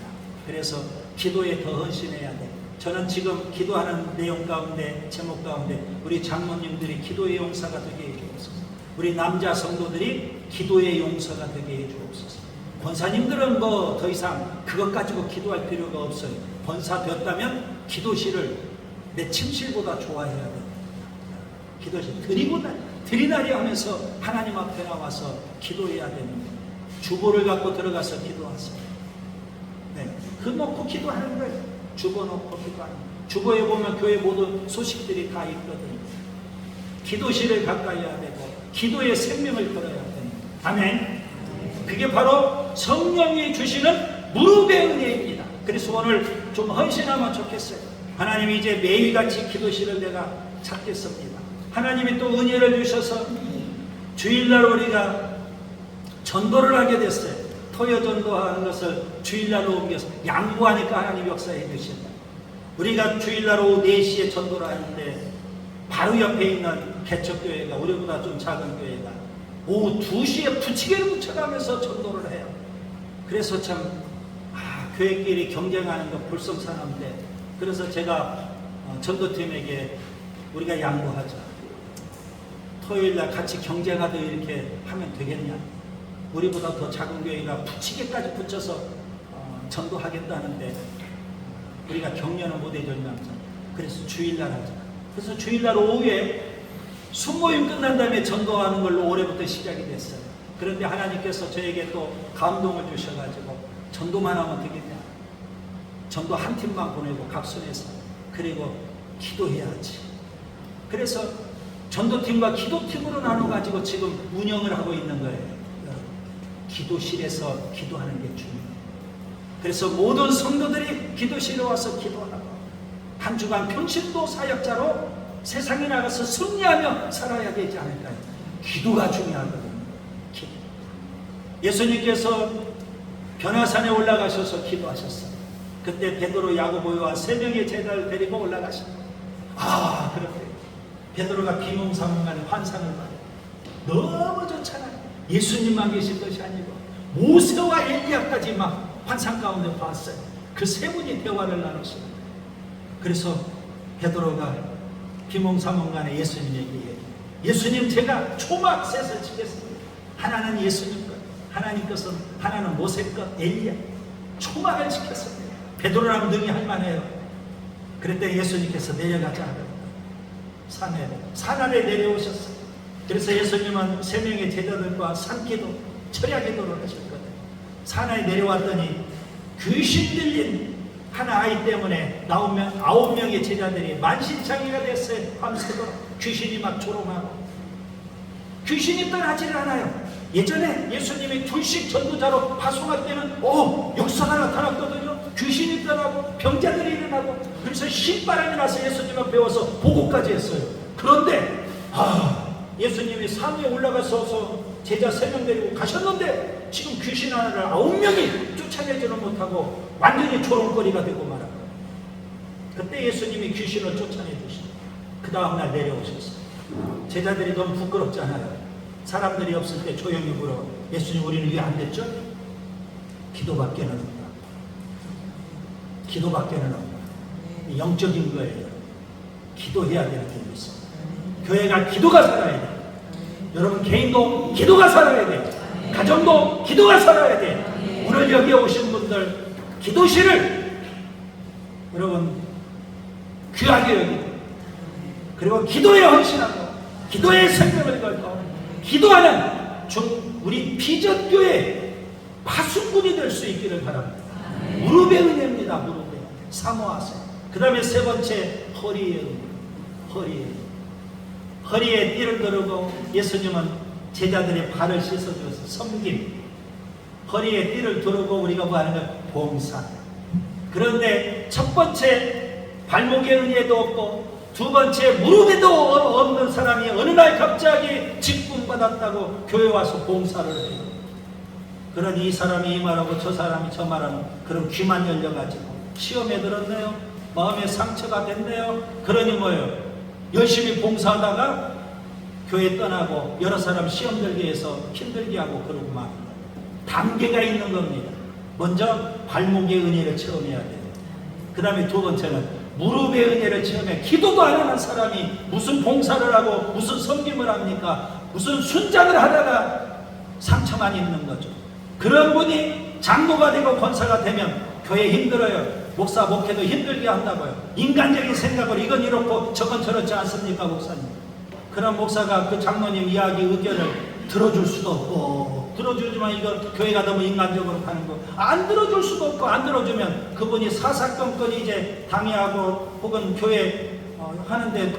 그래서 기도에 더 헌신해야 돼. 저는 지금 기도하는 내용 가운데 제목 가운데 우리 장로님들이 기도의 용사가 되게 해주옵소서. 우리 남자 성도들이 기도의 용사가 되게 해주옵소서. 권사님들은 뭐 더 이상 그것 가지고 기도할 필요가 없어요. 권사 됐다면 기도실을 내 침실보다 좋아해야 돼. 기도실 드리나리 하면서 하나님 앞에 나와서 기도해야 되는 거예요. 주보를 갖고 들어가서 기도하세요. 네, 그 놓고 기도하는 거예요. 주보 놓고 기도하는 거예요. 주보에 보면 교회 모든 소식들이 다 있거든요. 기도실을 가까이 해야 되고 기도의 생명을 걸어야 됩니다. 아멘. 그게 바로 성령이 주시는 무릎의 은혜입니다. 그래서 오늘 좀 헌신하면 좋겠어요. 하나님이 이제 매일같이 기도실을 내가 찾겠습니다. 하나님이 또 은혜를 주셔서 주일날 우리가 전도를 하게 됐어요. 토요 전도하는 것을 주일날로 옮겨서 양보하니까 하나님 역사해 주신다. 우리가 주일날 오후 4시에 전도를 하는데 바로 옆에 있는 개척교회가 우리보다 좀 작은 교회가 오후 2시에 부치개를 붙여가면서 전도를 해요. 그래서 참 교회끼리 경쟁하는 거 불성사납는데 그래서 제가 전도팀에게 우리가 양보하자. 토요일날 같이 경쟁하듯 이렇게 하면 되겠냐. 우리보다 더 작은 교회가 부치개까지 붙여서 전도하겠다는데 우리가 격려는 못 해줬냐면서 그래서 주일날 하자. 그래서 주일날 오후에 순모임 끝난 다음에 전도하는 걸로 올해부터 시작이 됐어요. 그런데 하나님께서 저에게 또 감동을 주셔가지고 전도만 하면 되겠냐. 전도 한 팀만 보내고 각순해서 그리고 기도해야지. 그래서 전도팀과 기도팀으로 나눠가지고 지금 운영을 하고 있는 거예요. 기도실에서 기도하는 게 중요해요. 그래서 모든 성도들이 기도실에 와서 기도하고 한 주간 평신도 사역자로 세상에 나가서 승리하며 살아야 되지 않을까요? 기도가 중요하거든요. 기도. 예수님께서 변화산에 올라가셔서 기도하셨어요. 그때 베드로, 야고보, 요한 3명의 제자를 데리고 올라가셨어요. 그런데 베드로가 비몽사몽간에 환상을 봐요. 너무 좋잖아요. 예수님만 계신 것이 아니고 모세와 엘리야까지 막 환상 가운데 봤어요. 그 세 분이 대화를 나눴어요. 그래서 베드로가 비몽사몽간에 예수님에게 얘기해요. 예수님, 제가 초막 셋을 치겠습니다. 하나는 예수님 것, 하나님 것은 하나는 모세 것, 엘리야. 초막을 지켰습니다. 베드로라면 능히 할만해요. 그랬더니 예수님께서 내려가자 하더라고요. 산 아래 내려오셨어요. 그래서 예수님은 3명의 제자들과 산기도, 철야기도를 하셨거든요. 산에 내려왔더니 귀신 들린 한 아이 때문에 아홉 명의 제자들이 만신창이가 됐어요. 밤새도록 귀신이 막 조롱하고. 귀신이 떠나질 않아요. 예전에 예수님이 둘씩 전도자로 파송할 때는 역사가 나타났거든요. 귀신이 떠나고 병자들이 일어나고, 그래서 신바람이 나서 예수님을 배워서 보고까지 했어요. 그런데 예수님이 산에 올라가서 제자 3명 데리고 가셨는데 지금 귀신 하나를 9명이 쫓아내지는 못하고 완전히 조롱거리가 되고 말아요. 그때 예수님이 귀신을 쫓아내주시고 그 다음날 내려오셨어요. 제자들이 너무 부끄럽잖아요. 사람들이 없을 때 조용히 물어. 예수님, 우리는 왜 안 됐죠? 기도밖에는 없다. 기도밖에는 없다. 영적인 거예요. 기도해야 되는 게 있습니다. 교회가 기도가 살아야 돼요. 여러분 개인도 기도가 살아야 돼요. 가정도 기도가 살아야 돼요. 오늘 여기에 오신 분들 기도실을 여러분 귀하게 여기고, 그리고 기도에 헌신하고 기도에 생명을 걸고 기도하는 우리 비전교회 파수꾼이 될 수 있기를 바랍니다. 무릎의 은혜입니다. 무릎에 사모하세요. 그 다음에 세 번째, 허리의 은혜. 허리에 띠를 두르고 예수님은 제자들의 발을 씻어주어서 섬김. 허리에 띠를 두르고 우리가 뭐 하는 건 봉사. 그런데 첫 번째 발목에 은혜도 없고 두 번째 무릎에도 없는 사람이 어느 날 갑자기 직분받았다고 교회 와서 봉사를 해요. 그러니 이 사람이 이 말하고 저 사람이 저 말하는, 그런 귀만 열려가지고 시험에 들었네요. 마음에 상처가 됐네요. 그러니 뭐예요? 열심히 봉사하다가 교회 떠나고 여러 사람 시험 들게 해서 힘들게 하고 그러고 막 단계가 있는 겁니다. 먼저 발목의 은혜를 체험해야 돼요. 그 다음에 두 번째는 무릎의 은혜를 체험해. 기도도 안 하는 사람이 무슨 봉사를 하고 무슨 섬김을 합니까? 무슨 순장을 하다가 상처만 입는 거죠. 그런 분이 장로가 되고 권사가 되면 교회 힘들어요. 목사 목회도 힘들게 한다고요. 인간적인 생각으로 이건 이렇고 저건 저렇지 않습니까, 목사님? 그런 목사가 그 장로님 이야기 의견을 들어줄 수도 없고, 들어주지만 이거 교회가 너무 인간적으로 가는 거 안 들어줄 수도 없고, 안 들어주면 그분이 사사건건 이제 당해하고 혹은 교회 하는데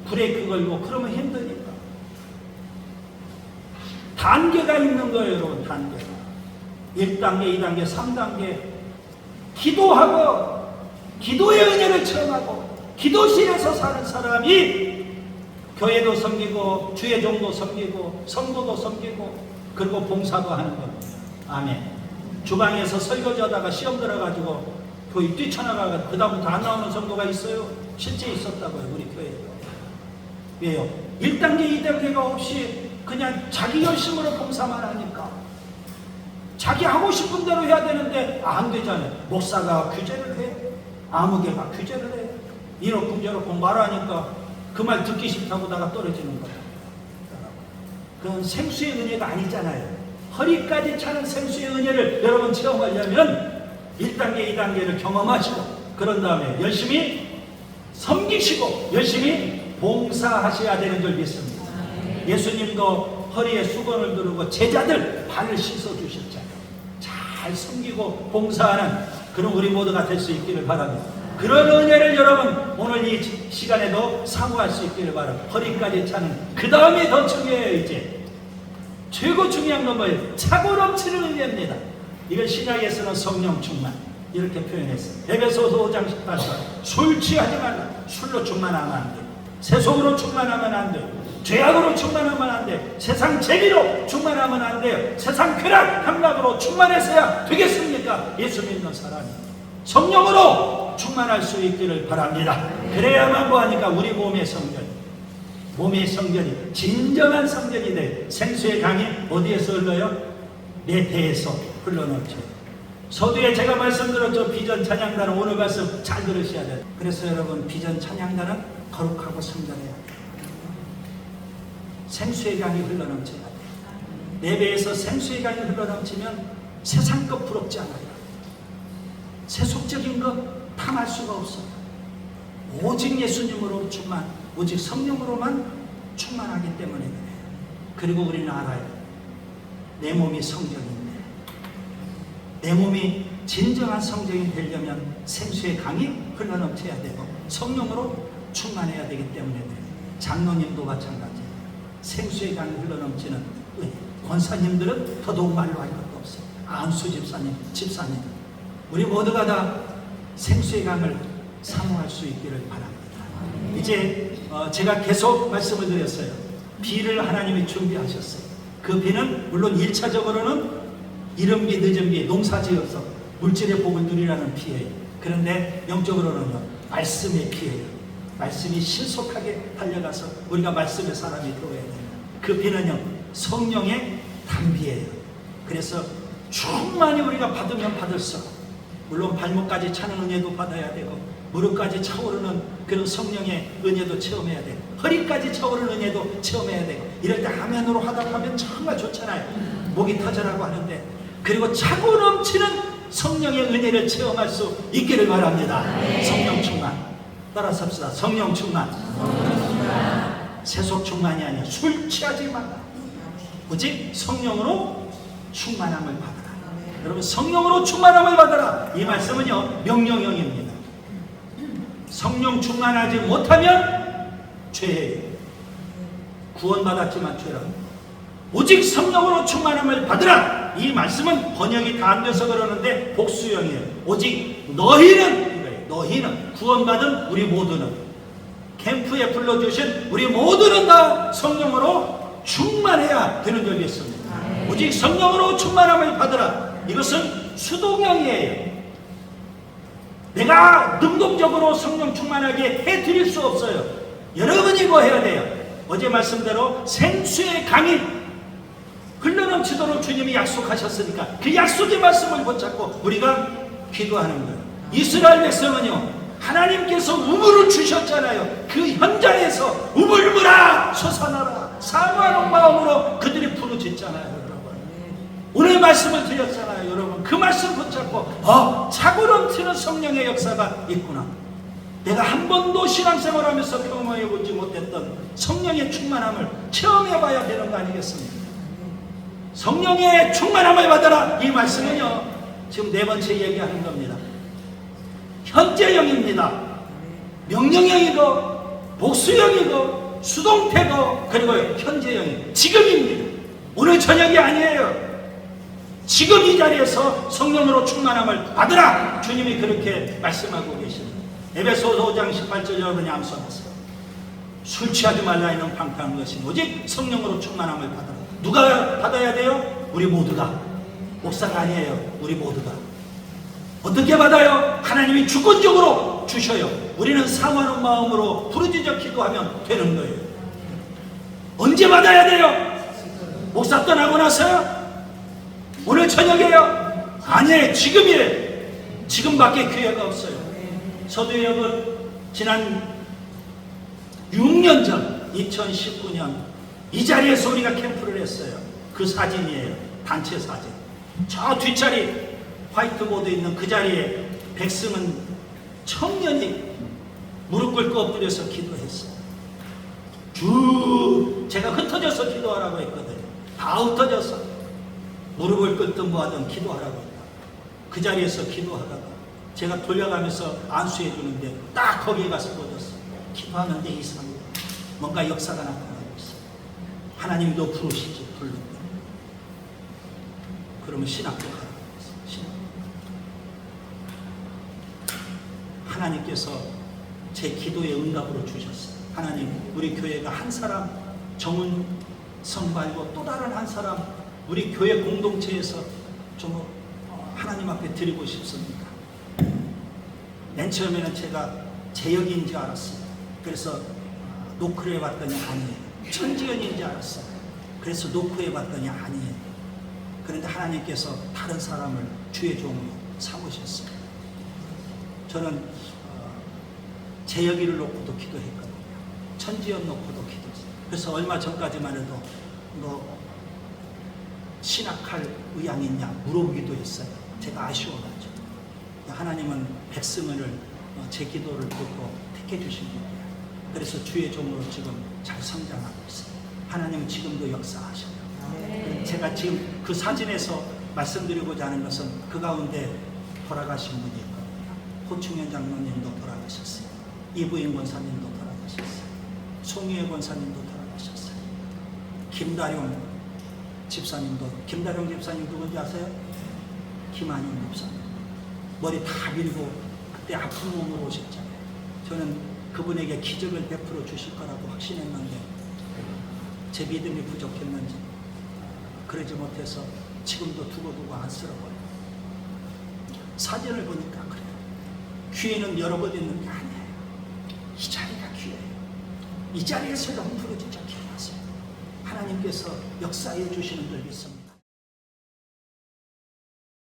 브레이크 걸고 그러면 힘드니까. 단계가 있는 거예요, 여러분. 단계가 1단계, 2단계, 3단계. 기도하고 기도의 은혜를 체험하고 기도실에서 사는 사람이 교회도 섬기고 주의 종도 섬기고 성도도 섬기고 그리고 봉사도 하는 겁니다. 아멘. 주방에서 설거지하다가 시험 들어가지고 교회 뛰쳐나가고 그 다음부터 안 나오는 성도가 있어요. 실제 있었다고요, 우리 교회에도. 왜요? 1단계, 2단계가 없이 그냥 자기 열심으로 봉사만 하니까 자기 하고 싶은 대로 해야 되는데 안 되잖아요. 목사가 규제를 해, 아무개가 규제를 해, 이렇고 저렇고 말하니까 그 말 듣기 싫다고 다가 떨어지는 거예요. 그건 생수의 은혜가 아니잖아요. 허리까지 차는 생수의 은혜를 여러분 체험하려면 1단계, 2단계를 경험하시고 그런 다음에 열심히 섬기시고 열심히 봉사하셔야 되는 줄 믿습니다. 예수님도 허리에 수건을 두르고 제자들 발을 씻어주셨잖아요. 잘 섬기고 봉사하는 그런 우리 모두가 될 수 있기를 바랍니다. 그런 은혜를 여러분 오늘 이 시간에도 사모할 수 있기를 바랍니다. 허리까지 차는 그 다음이 더 중요해요. 이제 최고 중요한 건 뭐예요? 차고 넘치는 은혜입니다. 이걸 신약에서는 성령 충만 이렇게 표현했어요. 에베소서 5장 18절 술 취하지 말라. 술로 충만하면 안 돼요. 세속으로 충만하면 안 돼요. 죄악으로 충만하면 안 돼요. 세상 재미로 충만하면 안 돼요. 세상 쾌락 향락으로 충만해서야 되겠습니까? 예수 믿는 사람이 성령으로 충만할 수 있기를 바랍니다. 그래야만 뭐하니까 우리 몸의 성전이 진정한 성전이 돼. 생수의 강이 어디에서 흘러요? 내 배에서 흘러넘쳐요. 서두에 제가 말씀드렸죠. 비전 찬양단은 오늘 말씀 잘 들으셔야 돼요. 그래서 여러분 비전 찬양단은 거룩하고 성전해야 돼요. 생수의 강이 흘러넘쳐야 돼요. 내 배에서 생수의 강이 흘러넘치면 세상 것 부럽지 않아요. 세속적인 것 탐할 수가 없어요. 오직 예수님으로 충만, 오직 성령으로만 충만하기 때문에 그래요. 그리고 우리는 알아요. 내 몸이 성전인데 내 몸이 진정한 성전이 되려면 생수의 강이 흘러넘쳐야 되고 성령으로 충만해야 되기 때문에 장로님도 마찬가지예요. 생수의 강이 흘러넘치는 권사님들은 더더욱 말로 할 것도 없어요. 안수 집사님 우리 모두가 다 생수의 강을 사모할 수 있기를 바랍니다. 이제 제가 계속 말씀을 드렸어요. 비를 하나님이 준비하셨어요. 그 비는 물론 1차적으로는 이른비 늦은비 농사지어서 물질의 복을 누리라는 비예요. 그런데 영적으로는요, 말씀의 비예요. 말씀이 신속하게 달려가서 우리가 말씀의 사람이 되어야 됩니다. 그 비는요, 성령의 단비예요. 그래서 충만히 우리가 받으면 받을수록 물론 발목까지 차는 은혜도 받아야 되고 무릎까지 차오르는 그런 성령의 은혜도 체험해야 되고 허리까지 차오르는 은혜도 체험해야 되고 이럴 때 아멘으로 화답하면 정말 좋잖아요. 목이 터져라고 하는데 그리고 차고 넘치는 성령의 은혜를 체험할 수 있기를 바랍니다. 성령 충만 따라서 합시다. 성령 충만. 세속 충만이 아니야. 술 취하지 말라. 오직 성령으로 충만함을 받아라. 여러분 성령으로 충만함을 받아라. 이 말씀은요 명령형입니다. 성령 충만하지 못하면 죄예요. 구원받았지만 죄라고. 오직 성령으로 충만함을 받으라. 이 말씀은 번역이 다 안 돼서 그러는데 복수형이에요. 오직 너희는 구원받은 우리 모두는 캠프에 불러주신 우리 모두는 다 성령으로 충만해야 되는 적이 있습니다. 오직 성령으로 충만함을 받으라. 이것은 수동형이에요. 내가 능동적으로 성령 충만하게 해드릴 수 없어요. 여러분이 뭐 해야 돼요? 어제 말씀대로 생수의 강이 흘러넘치도록 주님이 약속하셨으니까 그 약속의 말씀을 붙잡고 우리가 기도하는 거예요. 이스라엘 백성은요, 하나님께서 우물을 주셨잖아요. 그 현장에서 우물물아 솟아나라 사모하는 마음으로 그들이 부르짖잖아요. 여러분 오늘 말씀을 드렸잖아요. 여러분 그 말씀 붙잡고 차고 넘치는 성령의 역사가 있구나. 내가 한 번도 신앙생활하면서 경험해보지 못했던 성령의 충만함을 체험해봐야 되는 거 아니겠습니까? 성령의 충만함을 받아라. 이 말씀은요 지금 네 번째 얘기하는 겁니다. 현재형입니다. 명령형이고 복수형이고 수동태고 그리고 현재형이 지금입니다. 오늘 저녁이 아니에요. 지금 이 자리에서 성령으로 충만함을 받으라. 주님이 그렇게 말씀하고 계십니다. 에베소서 5장 18절 여러분이 암송하세요. 술 취하지 말라 이는 방탕한 것이 오직 성령으로 충만함을 받으라. 누가 받아야 돼요? 우리 모두가. 목사가 아니에요. 우리 모두가. 어떻게 받아요? 하나님이 주권적으로 주셔요. 우리는 사모하는 마음으로 부르짖어 기도하면 되는 거예요. 언제 받아야 돼요? 목사 떠나고 나서요? 오늘 저녁에요? 아니에요. 지금이에요. 지금밖에 기회가 없어요. 서두엽은 지난 6년 전 2019년 이 자리에서 우리가 캠프를 했어요. 그 사진이에요. 단체 사진. 저 뒷자리 화이트보드 있는 그 자리에 백승은 청년이 무릎 꿇고 엎드려서 기도했어요. 제가 흩어져서 기도하라고 했거든요. 다 흩어져서 무릎을 꿇든 뭐하든 기도하라고 했다. 그 자리에서 기도하다가 제가 돌려가면서 안수해 주는데 딱 거기에 가서 꽂았어요. 기도하는데 이상해요. 뭔가 역사가 나타나고 있어요. 하나님도 부르시지 부르는데 그러면 신학교 가라고 했어요. 신학교. 하나님께서 제 기도의 응답으로 주셨어요. 하나님 우리 교회가 한 사람 정은성 말고 또 다른 한 사람 우리 교회 공동체에서 좀 하나님 앞에 드리고 싶습니다. 맨 처음에는 제가 제역인 줄 알았어요. 그래서 노크를 해봤더니 아니에요. 천지연인 줄 알았어요. 그래서 노크해 봤더니 아니에요. 그런데 하나님께서 다른 사람을 주의 종으로 삼으셨어요. 저는 제역이를 놓고도 기도했거든요. 천지연 놓고도 기도했어요. 그래서 얼마 전까지만 해도 너 신학할 의향 있냐 물어보기도 했어요. 제가 아쉬워가지고. 하나님은 백승을 제 기도를 듣고 택해 주신 거예요. 그래서 주의 종으로 지금 잘 성장하고 있어요. 하나님은 지금도 역사하셔요. 제가 지금 그 사진에서 말씀드리고자 하는 것은 그 가운데 돌아가신 분이 있거든요. 호충현 장로님도 돌아가셨어요. 이부인 권사님도 돌아가셨어요. 송희애 권사님도 돌아가셨어요. 김다룡 집사님도, 김다룡 집사님 누군지 아세요? 김한영 집사님. 머리 다 밀고 그때 아픈 몸으로 오셨잖아요. 저는 그분에게 기적을 베풀어 주실 거라고 확신했는데 제 믿음이 부족했는지 그러지 못해서 지금도 두고두고 안쓰러워요. 사진을 보니까 그래요. 귀에는 여러 번 있는 게 아니에요. 이 자리가 귀해요. 이 자리에서 너무 부러지지 않게 하세요. 하나님께서 역사해 주시는 줄 믿습니다.